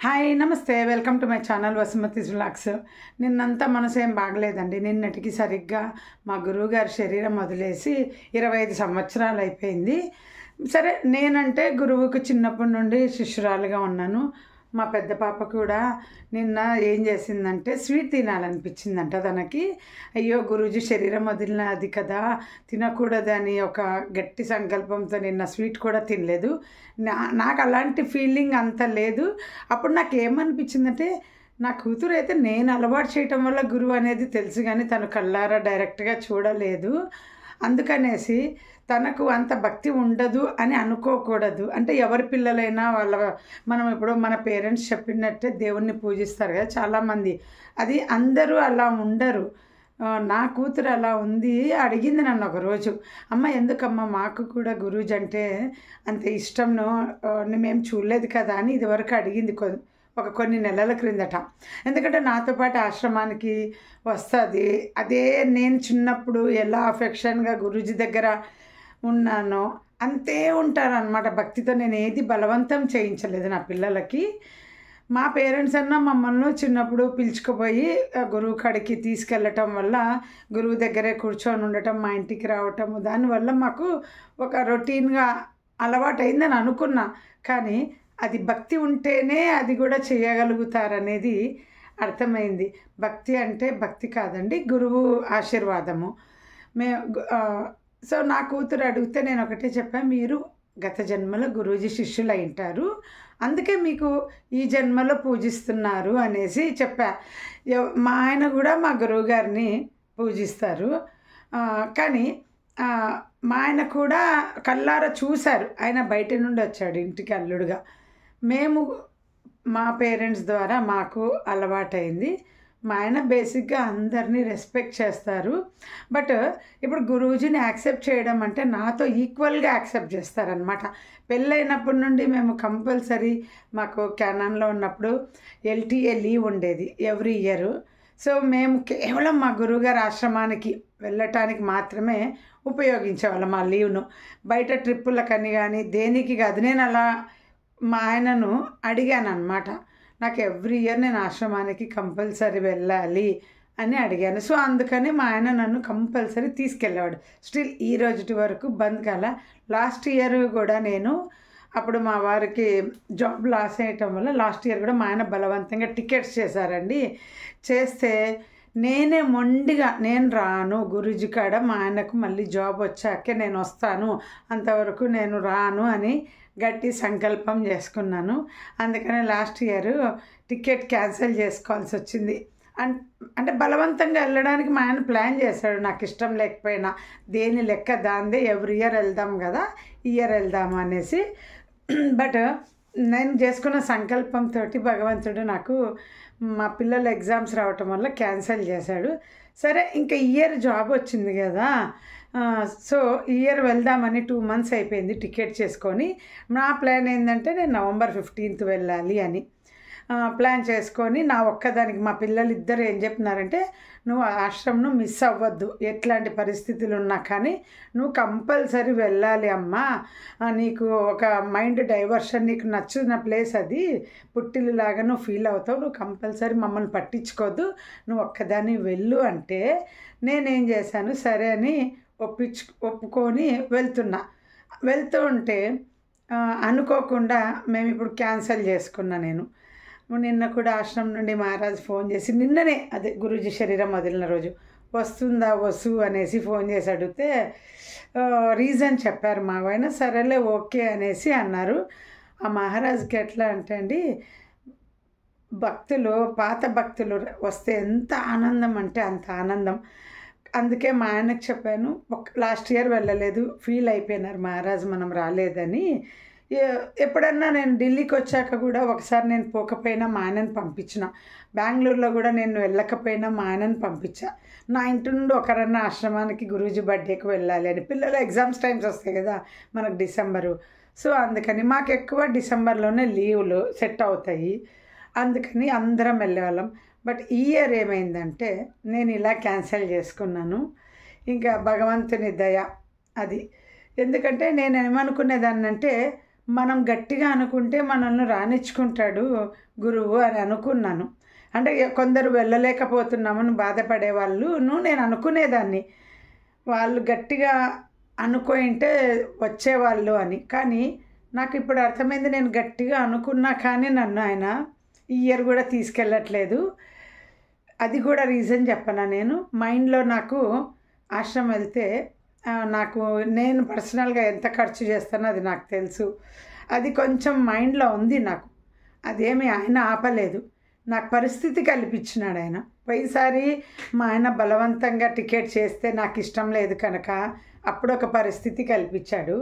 Hi నమస్తే welcome to my channel Vasumathi's vlogs. నిన్నంతా మనసు ఏం బాగలేదండి. నిన్నటికి సరిగ్గా మా గురువుగారి శరీరం వదిలేసి 25 సంవత్సరాలు అయిపోయింది. సరే, నేనంటే గురువుకు చిన్నప్పటి నుండి శిష్యురాలుగా ఉన్నాను. మా పెద్ద పాప కూడా నిన్న ఏం చేసిందంటే స్వీట్ తినాలనిపించిందంట తనకి. అయ్యో, గురూజీ శరీరం వదిలినది కదా, తినకూడదని ఒక గట్టి సంకల్పంతో నిన్న స్వీట్ కూడా తినలేదు. నాకు అలాంటి ఫీలింగ్ అంత లేదు. అప్పుడు నాకు ఏమనిపించిందంటే, నా కూతురు అయితే నేను అలవాటు చేయటం వల్ల గురువు అనేది తెలుసు, కానీ తను కళ్ళారా డైరెక్ట్గా చూడలేదు. అందుకనేసి తనకు అంత భక్తి ఉండదు అని అనుకోకూడదు. అంటే ఎవరి పిల్లలైనా మనం ఇప్పుడు మన పేరెంట్స్ చెప్పినట్టే దేవుణ్ణి పూజిస్తారు కదా చాలామంది. అది అందరూ అలా ఉండరు. నా కూతురు అలా ఉంది. అడిగింది నన్ను ఒకరోజు, అమ్మ ఎందుకమ్మా మాకు కూడా గురూజీ అంటే అంత ఇష్టంను మేము చూడలేదు కదా అని ఇదివరకు అడిగింది కొన్ని నెలల క్రిందట. ఎందుకంటే నాతో పాటు ఆశ్రమానికి వస్తుంది. అదే నేను చిన్నప్పుడు ఎలా అఫెక్షన్గా గురూజీ దగ్గర ఉన్నానో అంతే ఉంటారనమాట భక్తితో. నేను ఏది బలవంతం చేయించలేదు నా పిల్లలకి. మా పేరెంట్స్ అన్నా మమ్మల్ని చిన్నప్పుడు పిలుచుకుపోయి గురువు కాడికి తీసుకెళ్ళటం వల్ల గురువు దగ్గరే కూర్చొని ఉండటం, మా ఇంటికి రావటము, దానివల్ల మాకు ఒక రొటీన్గా అలవాటైందని అనుకున్నా. కానీ అది భక్తి ఉంటేనే అది కూడా చేయగలుగుతారనేది అర్థమైంది. భక్తి అంటే భక్తి కాదండి, గురువు ఆశీర్వాదము. సో నా కూతురు అడిగితే నేను ఒకటే చెప్పాను, మీరు గత జన్మలో గురూజీ శిష్యులు అయింటారు, అందుకే మీకు ఈ జన్మలో పూజిస్తున్నారు అనేసి చెప్పా. మా ఆయన కూడా మా గురువుగారిని పూజిస్తారు. కానీ మా ఆయన కూడా కళ్ళారా చూశారు. ఆయన బయట నుండి వచ్చాడు ఇంటికి అల్లుడుగా. మేము మా పేరెంట్స్ ద్వారా మాకు అలవాటైంది. మా ఆయన బేసిక్గా అందరినీ రెస్పెక్ట్ చేస్తారు. బట్ ఇప్పుడు గురూజీని యాక్సెప్ట్ చేయడం అంటే నాతో ఈక్వల్గా యాక్సెప్ట్ చేస్తారనమాట. పెళ్ళైనప్పటి నుండి మేము కంపల్సరీ, మాకు క్యానాన్లో ఉన్నప్పుడు LTA లీవ్ ఉండేది ఎవ్రీ ఇయర్. సో మేము కేవలం మా గురువుగారి ఆశ్రమానికి వెళ్ళటానికి మాత్రమే ఉపయోగించేవాళ్ళం ఆ లీవ్ను. బయట ట్రిప్పులకని కానీ దేనికి కాదు. నేను అలా మా ఆయనను అడిగాను అనమాట, నాకు ఎవ్రీ ఇయర్ నేను ఆశ్రమానికి కంపల్సరీ వెళ్ళాలి అని అడిగాను. సో అందుకని మా ఆయన నన్ను కంపల్సరీ తీసుకెళ్ళేవాడు. స్టిల్ ఈ రోజుటి వరకు బంద్ కాల. లాస్ట్ ఇయర్ కూడా నేను అప్పుడు మా వారికి జాబ్ లాస్ అయ్యటం వల్ల లాస్ట్ ఇయర్ కూడా మా ఆయన బలవంతంగా టికెట్స్ చేశారండి. చేస్తే నేనే మొండిగా నేను రాను గురూజీ కాడ, మా ఆయనకు మళ్ళీ జాబ్ వచ్చాకే నేను వస్తాను, అంతవరకు నేను రాను అని గట్టి సంకల్పం చేసుకున్నాను. అందుకని లాస్ట్ ఇయర్ టికెట్ క్యాన్సిల్ చేసుకోవాల్సి వచ్చింది. అంటే బలవంతంగా వెళ్ళడానికి మా ఆయన ప్లాన్ చేశాడు, నాకు ఇష్టం లేకపోయినా దేని లెక్క దాందే, ఎవ్రీ ఇయర్ వెళ్దాం కదా, ఇయర్ వెళ్దాము అనేసి. బట్ నేను చేసుకున్న సంకల్పంతో భగవంతుడు నాకు మా పిల్లల ఎగ్జామ్స్ రావటం వల్ల క్యాన్సిల్ చేశాడు. సరే, ఇంకా ఇయర్ జాబ్ వచ్చింది కదా, సో ఇయర్ వెళ్దామని 2 months అయిపోయింది టికెట్ చేసుకొని. నా ప్లాన్ ఏంటంటే నేను November 15th వెళ్ళాలి అని ప్లాన్ చేసుకొని, నా ఒక్కదానికి, మా పిల్లలు ఇద్దరు ఏం చెప్తున్నారంటే, నువ్వు ఆశ్రమంను మిస్ అవ్వద్దు, ఎట్లాంటి పరిస్థితులు ఉన్నా కానీ నువ్వు కంపల్సరీ వెళ్ళాలి అమ్మా, నీకు ఒక మైండ్ డైవర్షన్, నీకు నచ్చిన ప్లేస్ అది, పుట్టిల్లులాగా నువ్వు ఫీల్ అవుతావు, నువ్వు కంపల్సరీ మమ్మల్ని పట్టించుకోవద్దు, నువ్వు ఒక్కదాన్ని వెళ్ళు అంటే నేనేం చేశాను, సరే అని ఒప్పుకొని వెళ్తూ ఉంటే అనుకోకుండా మేము ఇప్పుడు క్యాన్సిల్ చేసుకున్నా. నేను నిన్న కూడా ఆశ్రమం నుండి మహారాజ్ ఫోన్ చేసి, నిన్ననే అదే గురూజీ శరీరం వదిలిన రోజు, వస్తుందా వసు అనేసి ఫోన్ చేసి అడిగితే రీజన్ చెప్పారు మా ఆయన. సరేలే ఓకే అనేసి అన్నారు. ఆ మహారాజ్కి ఎట్లా అంటే అండి, భక్తులు, పాత భక్తులు వస్తే ఎంత ఆనందం అంటే అంత ఆనందం. అందుకే మా ఆయనకు చెప్పాను, లాస్ట్ ఇయర్ వెళ్ళలేదు, ఫీల్ అయిపోయినారు మహారాజ్ మనం రాలేదని. ఎప్పుడన్నా నేను ఢిల్లీకి వచ్చాక కూడా ఒకసారి నేను పోకపోయినా మా ఆయనను పంపించిన, బెంగళూరులో కూడా నేను వెళ్ళకపోయినా మా ఆయనను పంపించా. నా ఇంటి నుండి ఒకరన్నా ఆశ్రమానికి గురూజీ బర్త్డేకి వెళ్ళాలి అని. పిల్లల ఎగ్జామ్స్ టైమ్స్ వస్తాయి కదా మనకు డిసెంబరు, సో అందుకని మాకు ఎక్కువ డిసెంబర్లోనే లీవ్లు సెట్ అవుతాయి, అందుకని అందరం వెళ్ళేవాళ్ళం. బట్ ఈ ఇయర్ ఏమైందంటే నేను ఇలా క్యాన్సిల్ చేసుకున్నాను. ఇంకా భగవంతుని దయ అది. ఎందుకంటే నేను ఏమనుకునేదాన్ని అంటే, మనం గట్టిగా అనుకుంటే మనల్ని రానిచ్చుకుంటాడు గురువు అని అనుకున్నాను. అంటే కొందరు వెళ్ళలేకపోతున్నామని బాధపడే వాళ్ళు నేను అనుకునేదాన్ని, వాళ్ళు గట్టిగా అనుకుంటే వచ్చేవాళ్ళు అని. కానీ నాకు ఇప్పుడు అర్థమైంది, నేను గట్టిగా అనుకున్నా కానీ నన్ను ఆయన ఈ ఇయర్ కూడా తీసుకెళ్ళట్లేదు. అది కూడా రీజన్ చెప్పనా, నేను మైండ్లో నాకు ఆశ్రమం వెళ్తే నాకు నేను పర్సనల్గా ఎంత ఖర్చు చేస్తానో అది నాకు తెలుసు. అది కొంచెం మైండ్లో ఉంది నాకు, అదేమి ఆయన ఆపలేదు, నాకు పరిస్థితి కల్పించినాడు ఆయన. పోయినసారి మా ఆయన బలవంతంగా టికెట్ చేస్తే నాకు ఇష్టం లేదు కనుక అప్పుడు ఒక పరిస్థితి కల్పించాడు.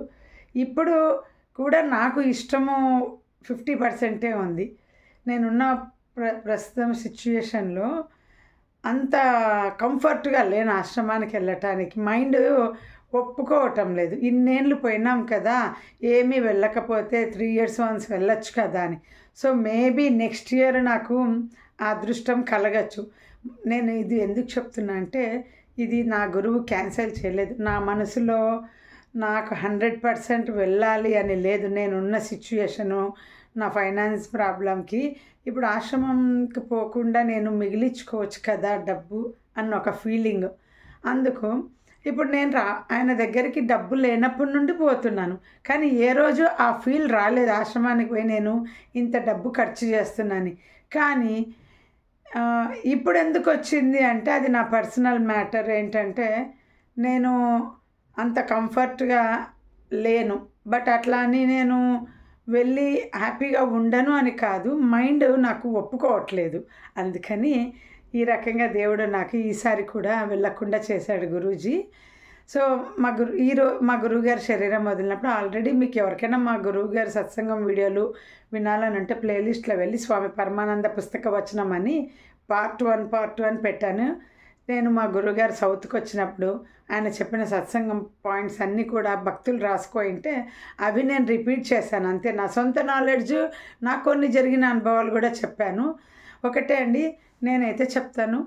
ఇప్పుడు కూడా నాకు ఇష్టము 50% ఉంది. నేనున్న ప్రస్తుతం సిచ్యుయేషన్లో అంత కంఫర్ట్గా లేను ఆశ్రమానికి వెళ్ళటానికి. మైండ్ ఒప్పుకోవటం లేదు. ఇన్నేళ్ళు పోయినాం కదా, ఏమీ వెళ్ళకపోతే 3 years once వెళ్ళొచ్చు కదా అని. సో మేబీ నెక్స్ట్ ఇయర్ నాకు ఆ అదృష్టం కలగచ్చు. నేను ఇది ఎందుకు చెప్తున్నా అంటే, ఇది నా గురువు క్యాన్సిల్ చేయలేదు. నా మనసులో నాకు 100% వెళ్ళాలి అని లేదు. నేనున్న సిచ్యుయేషను, నా ఫైనాన్స్ ప్రాబ్లంకి ఇప్పుడు ఆశ్రమంకి పోకుండా నేను మిగిలించుకోవచ్చు కదా డబ్బు అన్న ఒక ఫీలింగ్. అందుకు ఇప్పుడు నేను ఆయన దగ్గరికి డబ్బు లేనప్పటి నుండి పోతున్నాను, కానీ ఏ రోజు ఆ ఫీల్ రాలేదు ఆశ్రమానికి పోయి నేను ఇంత డబ్బు ఖర్చు చేస్తున్నాను. కానీ ఇప్పుడు ఎందుకు వచ్చింది అంటే, అది నా పర్సనల్ మ్యాటర్. ఏంటంటే నేను అంత కంఫర్ట్గా లేను, బట్ అట్లా అని నేను వెళ్ళి హ్యాపీగా ఉండను అని కాదు, మైండ్ నాకు ఒప్పుకోవట్లేదు. అందుకని ఈ రకంగా దేవుడు నాకు ఈసారి కూడా వెళ్ళకుండా చేశాడు గురూజీ. సో మా గురువుగారి శరీరం వదిలినప్పుడు ఆల్రెడీ మీకు ఎవరికైనా మా గురువుగారి సత్సంగం వీడియోలు వినాలని అంటే ప్లేలిస్ట్లో వెళ్ళి స్వామి పరమానంద పుస్తక వచనం అని పార్ట్ 1 పెట్టాను. నేను మా గురువుగారు సౌత్కి వచ్చినప్పుడు ఆయన చెప్పిన సత్సంగం పాయింట్స్ అన్నీ కూడా భక్తులు రాసుకోయింటే అవి నేను రిపీట్ చేశాను. అంతే, నా సొంత నాలెడ్జ్, నాకు కొన్ని జరిగిన అనుభవాలు కూడా చెప్పాను. ఒకటే అండి, నేనైతే చెప్తాను,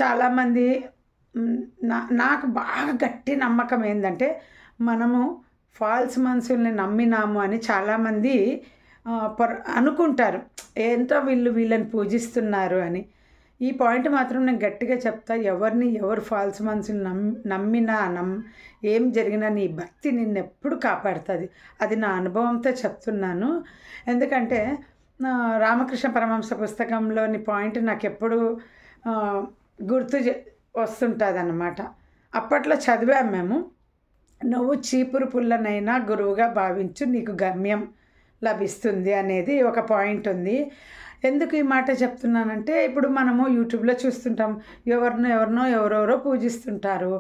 చాలామంది నాకు బాగా గట్టి నమ్మకం ఏంటంటే, మనము ఫాల్స్ మనుషుల్ని నమ్మినాము అని చాలామంది అనుకుంటారు, ఏంటో వీళ్ళని పూజిస్తున్నారు అని. ఈ పాయింట్ మాత్రం నేను గట్టిగా చెప్తా, ఎవరు ఫాల్స్ మనుషులు నమ్మినా ఏం జరిగినా నీ భక్తి నిన్నెప్పుడు కాపాడుతుంది. అది నా అనుభవంతో చెప్తున్నాను. ఎందుకంటే రామకృష్ణ పరమహంస పుస్తకంలోని పాయింట్ నాకు ఎప్పుడు గుర్తు వస్తుంటుంది అన్నమాట. అప్పట్లో చదివాము మేము, నువ్వు చీపురు పుల్లనైనా గురువుగా భావించు, నీకు గమ్యం లభిస్తుంది అనేది ఒక పాయింట్ ఉంది. ఎందుకు ఈ మాట చెప్తున్నానంటే, ఇప్పుడు మనము యూట్యూబ్లో చూస్తుంటాం, ఎవరెవరో పూజిస్తుంటారు,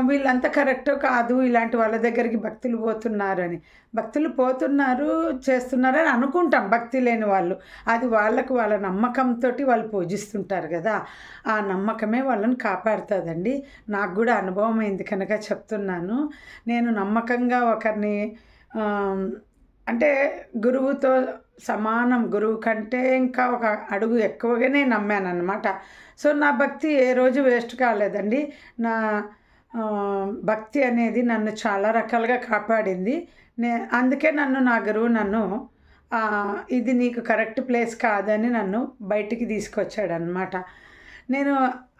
వీళ్ళంతా కరెక్టో కాదు, ఇలాంటి వాళ్ళ దగ్గరికి భక్తులు పోతున్నారు చేస్తున్నారని అనుకుంటాం. భక్తి లేని వాళ్ళు, అది వాళ్ళ నమ్మకంతో వాళ్ళు పూజిస్తుంటారు కదా, ఆ నమ్మకమే వాళ్ళని కాపాడుతుందండి. నాకు కూడా అనుభవం అయింది కనుక చెప్తున్నాను. నేను నమ్మకంగా ఒకరిని అంటే గురువుతో సమానం, గురువు కంటే ఇంకా ఒక అడుగు ఎక్కువగానే నమ్మాను అన్నమాట. సో నా భక్తి ఏ రోజు వేస్ట్ కాలేదండి. నా భక్తి అనేది నన్ను చాలా రకాలుగా కాపాడింది. అందుకే నా గురువు నన్ను ఇది నీకు కరెక్ట్ ప్లేస్ కాదని నన్ను బయటికి తీసుకొచ్చాడు అన్నమాట. నేను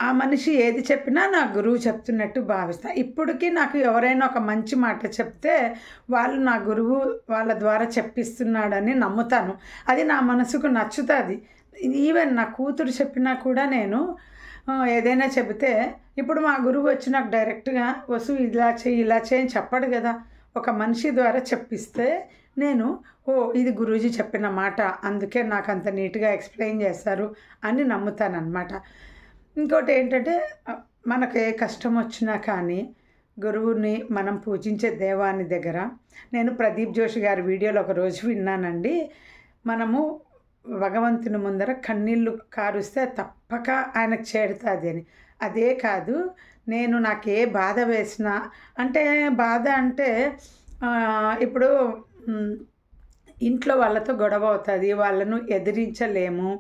ఆ మనిషి ఏది చెప్పినా నా గురువు చెప్తున్నట్టు భావిస్తాను. ఇప్పటికీ నాకు ఎవరైనా ఒక మంచి మాట చెప్తే వాళ్ళు నా గురువు వాళ్ళ ద్వారా చెప్పిస్తున్నాడని నమ్ముతాను. అది నా మనసుకు నచ్చుతుంది. ఈవెన్ నా కూతురు చెప్పినా కూడా నేను ఏదైనా చెబితే, ఇప్పుడు మా గురువు వచ్చి నాకు డైరెక్ట్గా వసు ఇలా చేయి చెప్పడు కదా, ఒక మనిషి ద్వారా చెప్పిస్తే నేను ఇది గురూజీ చెప్పిన మాట, అందుకే నాకు అంత నీట్గా ఎక్స్ప్లెయిన్ చేస్తారు అని నమ్ముతానన్నమాట. ఇంకోటి ఏంటంటే, మనకు ఏ కష్టం వచ్చినా కానీ గురువుని మనం పూజించే దేవాని దగ్గర, నేను ప్రదీప్ జోషి గారి వీడియోలో ఒకరోజు విన్నానండి, మనము భగవంతుని ముందర కన్నీళ్ళు కారుస్తే తప్పక ఆయనకు చేరుతుంది అని. అదే కాదు, నాకు ఏ బాధ వేసినా, అంటే బాధ అంటే ఇప్పుడు ఇంట్లో వాళ్ళతో గొడవ అవుతుంది, వాళ్ళను ఎదిరించలేము,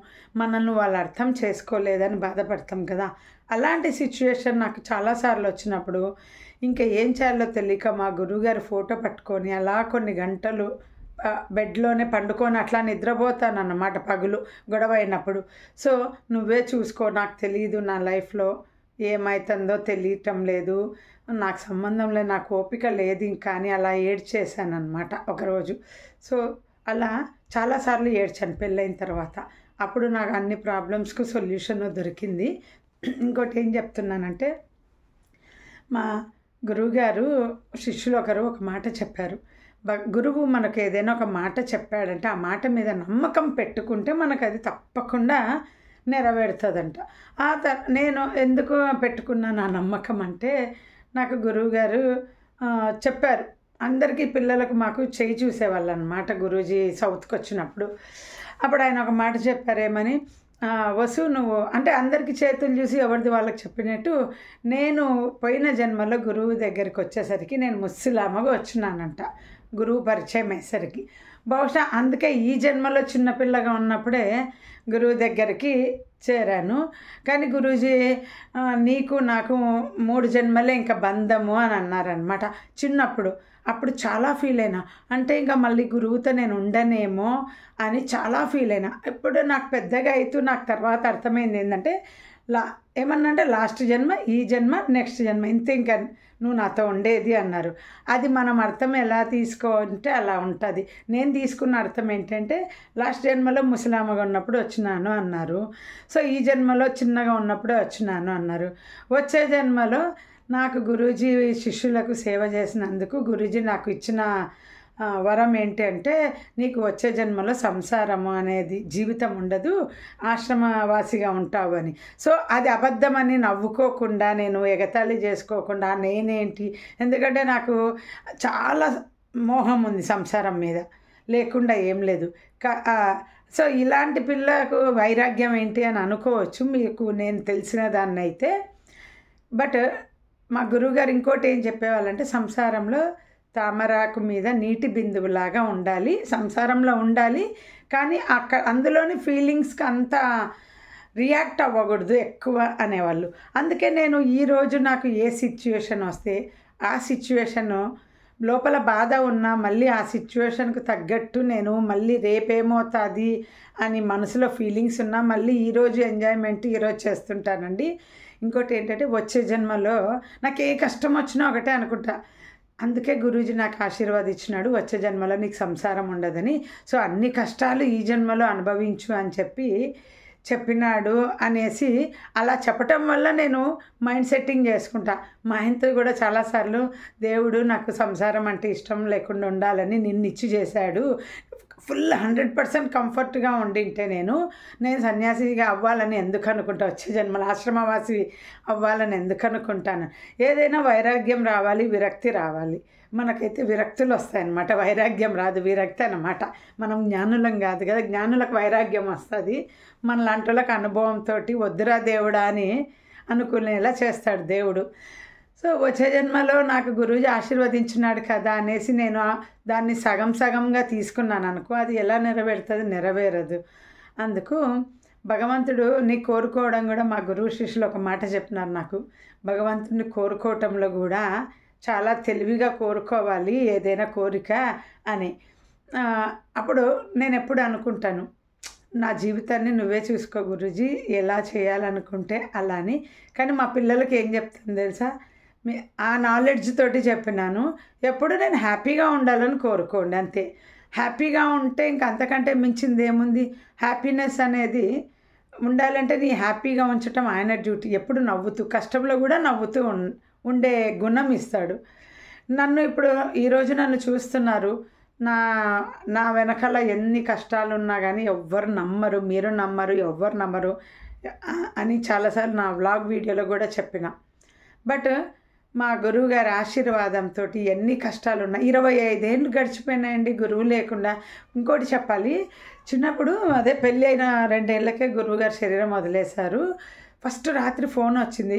మనల్ని వాళ్ళు అర్థం చేసుకోలేదని బాధపడతాం కదా. అలాంటి సిచ్యువేషన్ నాకు చాలాసార్లు వచ్చినప్పుడు ఇంకా ఏం చేయాలో తెలియక మా గురువుగారి ఫోటో పట్టుకొని అలా కొన్ని గంటలు బెడ్లోనే పండుకొని అట్లా నిద్రపోతాను అన్నమాట పగులు గొడవ అయినప్పుడు. సో నువ్వే చూసుకో, నాకు తెలియదు, నా లైఫ్లో ఏమవుతుందో తెలియటం లేదు, నాకు సంబంధం లేదు, నాకు ఓపిక లేదు ఇంకా అని అలా ఏడ్చేసాను అనమాట ఒకరోజు. సో అలా చాలాసార్లు ఏడ్చాను పెళ్ళైన తర్వాత. అప్పుడు నాకు అన్ని ప్రాబ్లమ్స్కు సొల్యూషన్ దొరికింది. ఇంకోటి ఏం చెప్తున్నానంటే, మా గురువుగారు శిష్యులు ఒకరు ఒక మాట చెప్పారు. గురువు మనకు ఏదైనా ఒక మాట చెప్పాడంటే ఆ మాట మీద నమ్మకం పెట్టుకుంటే మనకు అది తప్పకుండా నెరవేరుతుందంట. నేను ఎందుకు పెట్టుకున్నాను ఆ నమ్మకం అంటే, నాకు గురువుగారు చెప్పారు, అందరికీ పిల్లలకు మాకు చేయి చూసేవాళ్ళు అనమాట గురూజీ సౌత్కి వచ్చినప్పుడు. అప్పుడు ఆయన ఒక మాట చెప్పారేమని, వసు నువ్వు అంటే అందరికీ చేతులు చూసి ఎవరిది వాళ్ళకి చెప్పినట్టు నేను పోయిన జన్మలో గురువు దగ్గరికి వచ్చేసరికి నేను ముస్సిలామగా వచ్చినానంట, గురువు పరిచయం అయ్యేసరికి. బహుశా అందుకే ఈ జన్మలో చిన్నపిల్లగా ఉన్నప్పుడే గురువు దగ్గరికి చేరాను. కానీ గురూజీ నీకు నాకు 3 జన్మలే ఇంకా బంధము అని అన్నారనమాట చిన్నప్పుడు. అప్పుడు చాలా ఫీల్ అయినా, అంటే ఇంకా మళ్ళీ గురువుతో నేను ఉండనేమో అని చాలా ఫీల్ అయినా. ఇప్పుడు నాకు పెద్దగా అవుతూ నాకు తర్వాత అర్థమైంది ఏంటంటే, ఏమన్నంటే లాస్ట్ జన్మ, ఈ జన్మ, నెక్స్ట్ జన్మ, ఇంతే, ఇంకా నువ్వు నాతో ఉండేది అన్నారు. అది మనం అర్థం ఎలా తీసుకోవాలంటే అలా ఉంటుంది. నేను తీసుకున్న అర్థం ఏంటంటే, లాస్ట్ జన్మలో ముసలామగా ఉన్నప్పుడు వచ్చినాను అన్నారు. సో ఈ జన్మలో చిన్నగా ఉన్నప్పుడే వచ్చినాను అన్నారు. వచ్చే జన్మలో నాకు గురూజీ శిష్యులకు సేవ చేసినందుకు గురూజీ నాకు ఇచ్చిన వరం ఏంటి అంటే, నీకు వచ్చే జన్మలో సంసారము అనేది జీవితం ఉండదు, ఆశ్రమవాసిగా ఉంటావు అని. సో అది అబద్ధమని నవ్వుకోకుండా, నేను ఎగతాళి చేసుకోకుండా నేనేంటి, ఎందుకంటే నాకు చాలా మోహం ఉంది సంసారం మీద, లేకుండా ఏం లేదు. సో ఇలాంటి పిల్లకు వైరాగ్యం ఏంటి అని అనుకోవచ్చు మీకు, నేను తెలిసిన దాన్ని అయితే. బట్ మా గురువుగారు ఇంకోటి ఏం చెప్పేవాళ్ళంటే, సంసారంలో తామరాకు మీద నీటి బిందువులాగా ఉండాలి, సంసారంలో ఉండాలి, కానీ అందులోని ఫీలింగ్స్కి అంత రియాక్ట్ అవ్వకూడదు ఎక్కువ అనేవాళ్ళు. అందుకే నేను ఈరోజు నాకు ఏ సిచ్యువేషన్ వస్తే ఆ సిచ్యువేషను లోపల బాధ ఉన్నా మళ్ళీ ఆ సిచ్యువేషన్కు తగ్గట్టు నేను మళ్ళీ రేపేమవుతుంది అని మనసులో ఫీలింగ్స్ ఉన్నా మళ్ళీ ఈరోజు ఎంజాయ్మెంట్ ఈరోజు చేస్తుంటానండి. ఇంకోటి ఏంటంటే, వచ్చే జన్మలో నాకు ఏ కష్టం వచ్చినా ఒకటే అనుకుంటా, అందుకే గురూజీ నాకు ఆశీర్వాదించినాడు, వచ్చే జన్మలో నీకు సంసారం ఉండదని, సో అన్ని కష్టాలు ఈ జన్మలో అనుభవించు అని చెప్పినాడు అనేసి అలా చెప్పటం వల్ల నేను మైండ్ సెట్టింగ్ చేసుకుంటా. మా ఆయనతో కూడా చాలాసార్లు, దేవుడు నాకు సంసారం అంటే ఇష్టం లేకుండా ఉండాలని నిన్ను ఇచ్చి చేశాడు, ఫుల్ 100% కంఫర్ట్గా ఉండింటే నేను సన్యాసిగా అవ్వాలని ఎందుకు అనుకుంటా, వచ్చే జన్మల ఆశ్రమవాసి అవ్వాలని ఎందుకు అనుకుంటాను. ఏదైనా వైరాగ్యం రావాలి, విరక్తి రావాలి. మనకైతే విరక్తులు వస్తాయన్నమాట, వైరాగ్యం రాదు, విరక్తి అన్నమాట. మనం జ్ఞానులం కాదు కదా, జ్ఞానులకు వైరాగ్యం వస్తుంది. మన లాంటి అనుభవంతో వద్దురా దేవుడా అని అనుకునేలా చేస్తాడు దేవుడు. సో వచ్చే జన్మలో నాకు గురూజీ ఆశీర్వదించినాడు కదా అనేసి నేను దాన్ని సగంగా తీసుకున్నాను అనుకో, అది ఎలా నెరవేరుతుంది, నెరవేరదు. అందుకు భగవంతుడు నీ కోరుకోవడం కూడా, మా గురువు శిష్యులు ఒక మాట చెప్పినారు నాకు, భగవంతుడిని కోరుకోవటంలో కూడా చాలా తెలివిగా కోరుకోవాలి ఏదైనా కోరిక అని. అప్పుడు నేను ఎప్పుడు అనుకుంటాను, నా జీవితాన్ని నువ్వే చూసుకో గురూజీ, ఎలా చేయాలనుకుంటే అలా అని. కానీ మా పిల్లలకి ఏం చెప్తాను తెలుసా, ఆ నాలెడ్జ్ తోటి చెప్పినాను, ఎప్పుడు నేను హ్యాపీగా ఉండాలని కోరుకోండి అంతే. హ్యాపీగా ఉంటే ఇంక అంతకంటే మించింది ఏముంది. హ్యాపీనెస్ అనేది ఉండాలంటే నీ హ్యాపీగా ఉంచటం ఆయన డ్యూటీ. ఎప్పుడు నవ్వుతూ, కష్టంలో కూడా నవ్వుతూ ఉండే గుణం ఇస్తాడు. నన్ను ఇప్పుడు ఈరోజు నన్ను చూస్తున్నారు, నా వెనకాల ఎన్ని కష్టాలు ఉన్నా కానీ ఎవ్వరు నమ్మరు, మీరు నమ్మరు, ఎవ్వరు నమ్మరు అని చాలాసార్లు నా వ్లాగ్ వీడియోలో కూడా చెప్పిన. బట్ మా గురువు గారి ఆశీర్వాదంతో ఎన్ని కష్టాలు ఉన్నాయి. 25 ఏళ్ళు గడిచిపోయినాయండి గురువు లేకుండా. ఇంకోటి చెప్పాలి, చిన్నప్పుడు అదే పెళ్ళి అయిన 2 ఏళ్ళకే గురువుగారు శరీరం వదిలేశారు. ఫస్ట్ రాత్రి ఫోన్ వచ్చింది,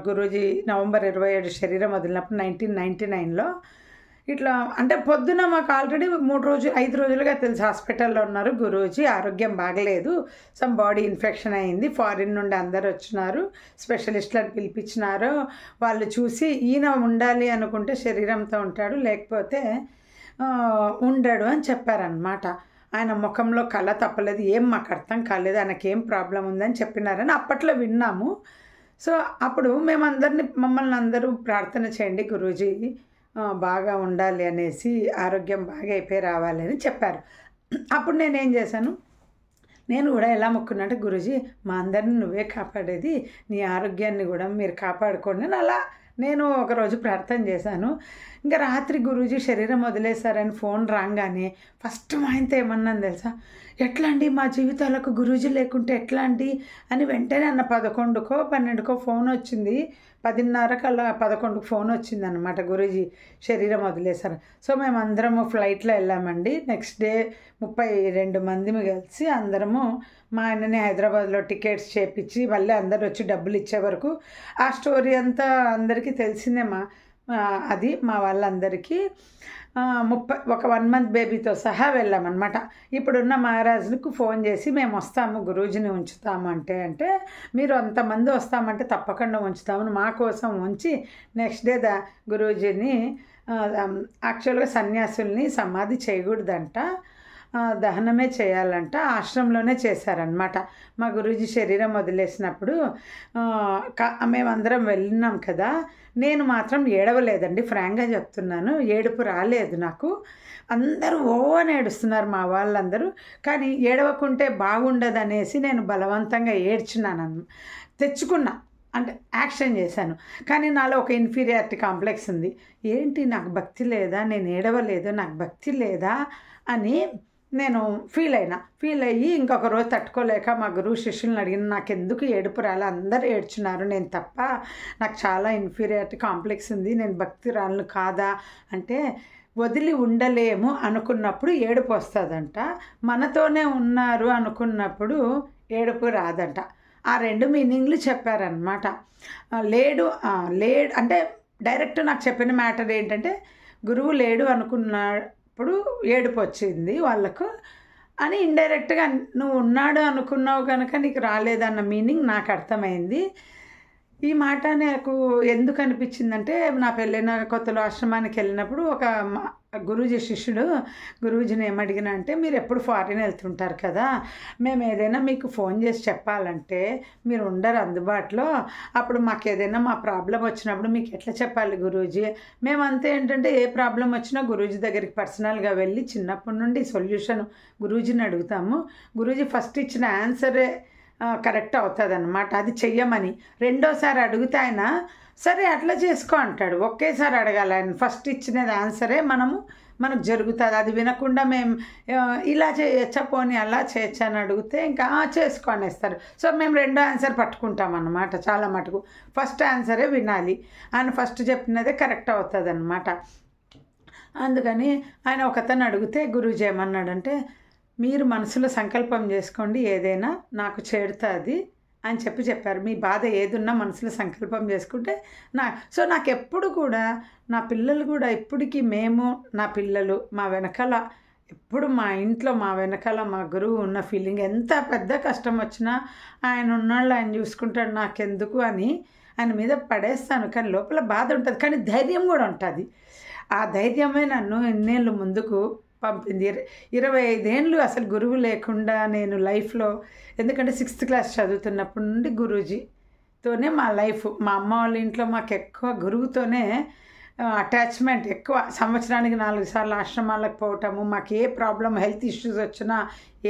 గురూజీ నవంబర్ 27 శరీరం వదిలినప్పుడు 1999లో ఇట్లా అంటే పొద్దున మాకు ఆల్రెడీ 5 రోజులుగా తెలుసు హాస్పిటల్లో ఉన్నారు గురూజీ, ఆరోగ్యం బాగలేదు, సమ్ బాడీ ఇన్ఫెక్షన్ అయింది, ఫారిన్ నుండి అందరు వచ్చినారు, స్పెషలిస్టులను పిలిపించినారు, వాళ్ళు చూసి ఈయన ఉండాలి అనుకుంటే శరీరంతో ఉంటాడు, లేకపోతే ఉండడు అని చెప్పారనమాట. ఆయన ముఖంలో కళ తప్పలేదు, ఏం మాకు అర్థం కాలేదు, ఆయనకి ఏం ప్రాబ్లం ఉందని చెప్పినారని అప్పట్లో విన్నాము. సో అప్పుడు మమ్మల్ని అందరూ ప్రార్థన చేయండి గురూజీ బాగా ఉండాలి అనేసి, ఆరోగ్యం బాగా అయిపోయి రావాలి అని చెప్పారు. అప్పుడు నేనేం చేశాను, నేను కూడా ఎలా మొక్కున్నాంటే గురూజీ మా అందరిని నువ్వే కాపాడేది, నీ ఆరోగ్యాన్ని కూడా మీరు కాపాడుకోండి అని అలా నేను ఒకరోజు ప్రార్థన చేశాను. ఇంకా రాత్రి గురూజీ శరీరం వదిలేశారని ఫోన్ రాగానే ఫస్ట్ మా ఆయనతో ఏమన్నాను తెలుసా, ఎట్లా అండి మా జీవితాలకు గురూజీ లేకుంటే ఎట్లా అండి అని వెంటనే అన్న 11కో 12కో ఫోన్ వచ్చింది, 10:30 అలా 11కు ఫోన్ వచ్చింది అనమాట, గురూజీ శరీరం వదిలేశారు. సో మేమందరము ఫ్లైట్లో వెళ్ళామండి. నెక్స్ట్ డే 32 మందిమి కలిసి అందరము మా ఆయనని హైదరాబాద్లో టికెట్స్ చేపించి మళ్ళీ అందరు వచ్చి డబ్బులు ఇచ్చే వరకు ఆ స్టోరీ అంతా అందరికీ తెలిసిందే. అది మా వాళ్ళందరికీ 1 మంత్ బేబీతో సహా వెళ్ళామన్నమాట. ఇప్పుడున్న మహారాజులకు ఫోన్ చేసి మేము వస్తాము గురూజీని ఉంచుతాము అంటే మీరు అంతమంది వస్తామంటే తప్పకుండా ఉంచుతామని మా కోసం ఉంచి నెక్స్ట్ డే గురూజీని యాక్చువల్గా సన్యాసుల్ని సమాధి చేయకూడదంట, దహనమే చేయాలంట, ఆశ్రమంలోనే చేశారనమాట. మా గురూజీ శరీరం వదిలేసినప్పుడు మేమందరం వెళ్ళినాం కదా, నేను మాత్రం ఏడవలేదండి, ఫ్రాంక్గా చెప్తున్నాను, ఏడుపు రాలేదు నాకు. అందరూ అని ఏడుస్తున్నారు మా వాళ్ళందరూ, కానీ ఏడవకుంటే బాగుండదనేసి నేను బలవంతంగా తెచ్చుకున్నా, అంటే యాక్షన్ చేశాను. కానీ నాలో ఒక ఇన్ఫీరియారిటీ కాంప్లెక్స్ ఉంది, ఏంటి నాకు భక్తి లేదా, నేను ఏడవలేదు, నాకు భక్తి లేదా అని నేను ఫీల్ అయ్యి ఇంకొక రోజు తట్టుకోలేక మా గురువు శిష్యులను అడిగిన, నాకు ఎందుకు ఏడుపు రాలే, అందరూ ఏడ్చున్నారు, నేను తప్ప, నాకు చాలా ఇన్ఫీరియారిటీ కాంప్లెక్స్ ఉంది, నేను భక్తిరాలను కాదా అంటే, వదిలి ఉండలేము అనుకున్నప్పుడు ఏడుపు వస్తుందంట, మనతోనే ఉన్నారు అనుకున్నప్పుడు ఏడుపు రాదంట. ఆ 2 మీనింగ్లు చెప్పారనమాట. లేడు అంటే డైరెక్ట్ నాకు చెప్పిన మ్యాటర్ ఏంటంటే, గురువు లేడు అనుకున్నప్పుడు ఏడుపు వచ్చింది వాళ్ళకు అని, ఇండైరెక్ట్గా నువ్వు ఉన్నాడు అనుకున్నావు కనుక నీకు రాలేదన్న మీనింగ్ నాకు అర్థమైంది. ఈ మాట నాకు ఎందుకు అనిపించిందంటే, నా పెళ్ళైన కొత్తలో ఆశ్రమానికి వెళ్ళినప్పుడు ఒక గురూజీ శిష్యుడు గురూజీని ఏమడిగినా అంటే, మీరు ఎప్పుడు ఫారిన్ వెళ్తుంటారు కదా, మేము ఏదైనా మీకు ఫోన్ చేసి చెప్పాలంటే మీరు ఉండరు అందుబాటులో, అప్పుడు మాకు ఏదైనా మా ప్రాబ్లం వచ్చినప్పుడు మీకు ఎట్లా చెప్పాలి గురూజీ, మేమంతా ఏంటంటే ఏ ప్రాబ్లం వచ్చినా గురూజీ దగ్గరికి పర్సనల్గా వెళ్ళి చిన్నప్పటి నుండి సొల్యూషన్ గురూజీని అడుగుతాము, గురూజీ ఫస్ట్ ఇచ్చిన ఆన్సరే కరెక్ట్ అవుతుంది అన్నమాట, అది చెయ్యమని. రెండోసారి అడిగితే ఆయన సరే అట్లా చేసుకో అంటాడు. ఒకేసారి అడగాలి, ఆయన ఫస్ట్ ఇచ్చినది ఆన్సరే మనకు జరుగుతుంది. అది వినకుండా మేము ఇలా చేయొచ్చా పోనీ అలా చేయొచ్చా అని అడిగితే ఇంకా చేసుకో అనేస్తారు. సో మేము రెండో ఆన్సర్ పట్టుకుంటాం అన్నమాట. చాలా మటుకు ఫస్ట్ ఆన్సరే వినాలి, ఆయన ఫస్ట్ చెప్పినదే కరెక్ట్ అవుతుంది అన్నమాట. అందుకని ఆయన ఒకతను అడిగితే గురూజీ ఏమన్నాడంటే, మీరు మనసులో సంకల్పం చేసుకోండి, ఏదైనా నాకు చేరుతుంది అని చెప్పారు. మీ బాధ ఏదున్నా మనసులో సంకల్పం చేసుకుంటే నాకు ఎప్పుడు కూడా నా పిల్లలు కూడా ఇప్పటికీ నా పిల్లలు మా వెనకాల ఎప్పుడు మా ఇంట్లో మా వెనకాల మా గురువు ఉన్న ఫీలింగ్, ఎంత పెద్ద కష్టం వచ్చినా ఆయన ఉన్నాళ్ళు ఆయన చూసుకుంటాడు, నాకెందుకు అని ఆయన మీద పడేస్తాను. కానీ లోపల బాధ ఉంటుంది, కానీ ధైర్యం కూడా ఉంటుంది. ఆ ధైర్యమే నన్ను ఎన్నేళ్ళు ముందుకు పంపింది. 25 ఏళ్ళు అసలు గురువు లేకుండా నేను లైఫ్లో, ఎందుకంటే 6th క్లాస్ చదువుతున్నప్పటి నుండి గురూజీతోనే మా లైఫ్. మా అమ్మ వాళ్ళ ఇంట్లో మాకు ఎక్కువ గురువుతోనే అటాచ్మెంట్ ఎక్కువ. సంవత్సరానికి 4 సార్లు ఆశ్రమాలకు పోవటము, మాకు ఏ ప్రాబ్లం హెల్త్ ఇష్యూస్ వచ్చినా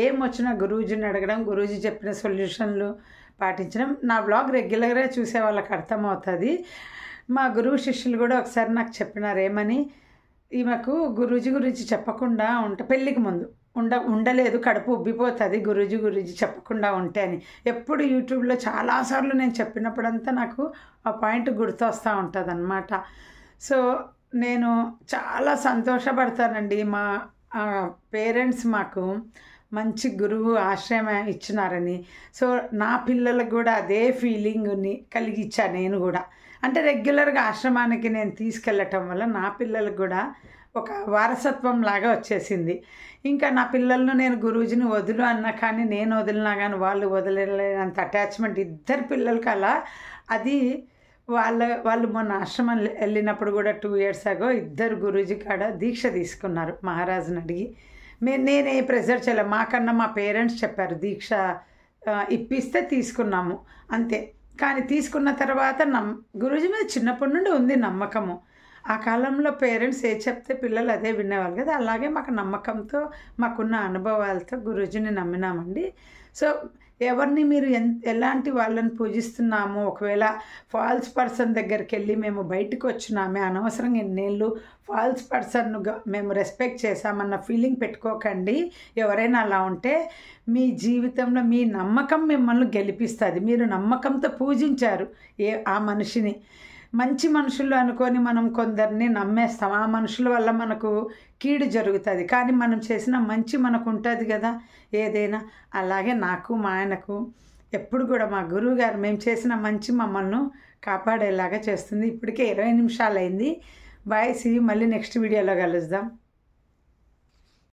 ఏమొచ్చినా గురూజీని అడగడం, గురూజీ చెప్పిన సొల్యూషన్లు పాటించడం. నా బ్లాగ్ రెగ్యులర్గా చూసే వాళ్ళకి అర్థమవుతుంది. మా గురువు శిష్యులు కూడా ఒకసారి నాకు చెప్పినారు, ఏమని, ఈమెకు గురూజీ గురించి చెప్పకుండా పెళ్ళికి ముందు ఉండలేదు, కడుపు ఉబ్బిపోతుంది గురూజీ చెప్పకుండా ఉంటే అని. ఎప్పుడు యూట్యూబ్లో చాలాసార్లు నేను చెప్పినప్పుడంతా నాకు ఆ పాయింట్ గుర్తొస్తూ ఉంటుంది అన్నమాట. సో నేను చాలా సంతోషపడతానండి, మా పేరెంట్స్ మాకు మంచి గురువు ఆశ్రయం ఇచ్చినారని. సో నా పిల్లలకు కూడా అదే ఫీలింగ్ని కలిగించా నేను కూడా. అంటే రెగ్యులర్గా ఆశ్రమానికి నేను తీసుకెళ్ళటం వల్ల నా పిల్లలకు కూడా ఒక వారసత్వం లాగా వచ్చేసింది. ఇంకా నా పిల్లలను నేను గురూజీని వదులు అన్నా కానీ నేను వదిలినా కానీ వాళ్ళు వదిలేనంత అటాచ్మెంట్ ఇద్దరు పిల్లలకి అలా. అది వాళ్ళు మొన్న ఆశ్రమం వెళ్ళినప్పుడు కూడా 2 years ago ఇద్దరు గురూజీ కాడ దీక్ష తీసుకున్నారు మహారాజుని అడిగి. నేనే ప్రెజర్ చేయలే, మాకన్నా మా పేరెంట్స్ చెప్పారు దీక్ష ఇప్పిస్తే తీసుకున్నాము అంతే. కానీ తీసుకున్న తర్వాత గురూజీ మీద చిన్నప్పటి నుండి ఉంది నమ్మకము. ఆ కాలంలో పేరెంట్స్ ఏ చెప్తే పిల్లలు అదే వినేవాళ్ళు కదా, అలాగే మాకు నమ్మకంతో మాకున్న అనుభవాలతో గురూజీని నమ్మినామండి. సో ఎవరిని మీరు ఎలాంటి వాళ్ళని పూజిస్తున్నామో, ఒకవేళ ఫాల్స్ పర్సన్ దగ్గరికి వెళ్ళి మేము బయటకు వచ్చినామే అనవసరంగా ఎన్నేళ్ళు ఫాల్స్ పర్సన్గా మేము రెస్పెక్ట్ చేశామన్న ఫీలింగ్ పెట్టుకోకండి. ఎవరైనా అలా ఉంటే మీ జీవితంలో మీ నమ్మకం మిమ్మల్ని గెలిపిస్తుంది. మీరు నమ్మకంతో పూజించారు ఆ మనిషిని, మంచి మనుషులు అనుకొని మనం కొందరిని నమ్మేస్తాం. ఆ మనుషుల వల్ల మనకు కీడు జరుగుతుంది, కానీ మనం చేసిన మంచి మనకు ఉంటుంది కదా ఏదైనా. అలాగే నాకు మా ఆయనకు ఎప్పుడు కూడా మా గురువు గారు మేము చేసిన మంచి మమ్మల్ని కాపాడేలాగా చేస్తుంది. ఇప్పటికే 20 నిమిషాలు అయింది. Bye, see you. మళ్ళీ నెక్స్ట్ వీడియోలో కలుద్దాం.